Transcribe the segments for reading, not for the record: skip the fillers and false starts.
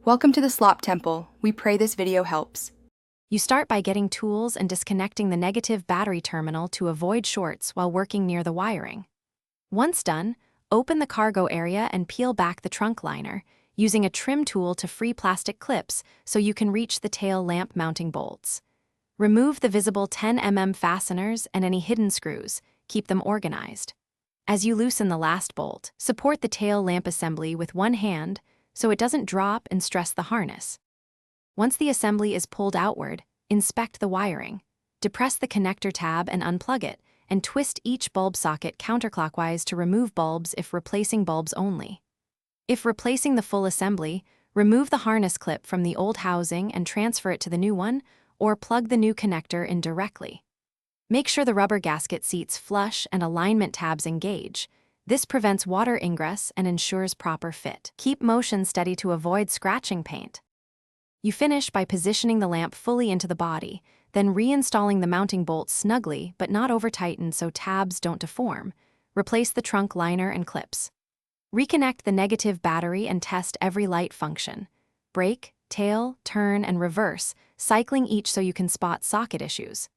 Welcome to the Slop Temple. We pray this video helps. You start by getting tools and disconnecting the negative battery terminal to avoid shorts while working near the wiring. Once done, open the cargo area and peel back the trunk liner, using a trim tool to free plastic clips so you can reach the tail lamp mounting bolts. Remove the visible 10 mm fasteners and any hidden screws. Keep them organized. As you loosen the last bolt, support the tail lamp assembly with one hand so it doesn't drop and stress the harness. Once the assembly is pulled outward, inspect the wiring. Depress the connector tab and unplug it, and twist each bulb socket counterclockwise to remove bulbs if replacing bulbs only. If replacing the full assembly, remove the harness clip from the old housing and transfer it to the new one, or plug the new connector in directly. Make sure the rubber gasket seats flush and alignment tabs engage. This prevents water ingress and ensures proper fit. Keep motion steady to avoid scratching paint. You finish by positioning the lamp fully into the body, then reinstalling the mounting bolts snugly but not over-tightened so tabs don't deform. Replace the trunk liner and clips. Reconnect the negative battery and test every light function. Brake, tail, turn, and reverse, cycling each so you can spot socket issues.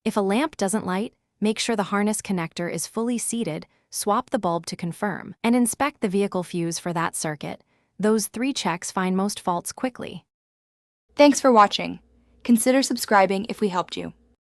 If a lamp doesn't light, make sure the harness connector is fully seated, swap the bulb to confirm, and inspect the vehicle fuse for that circuit. Those 3 checks find most faults quickly. Thanks for watching. Consider subscribing if we helped you.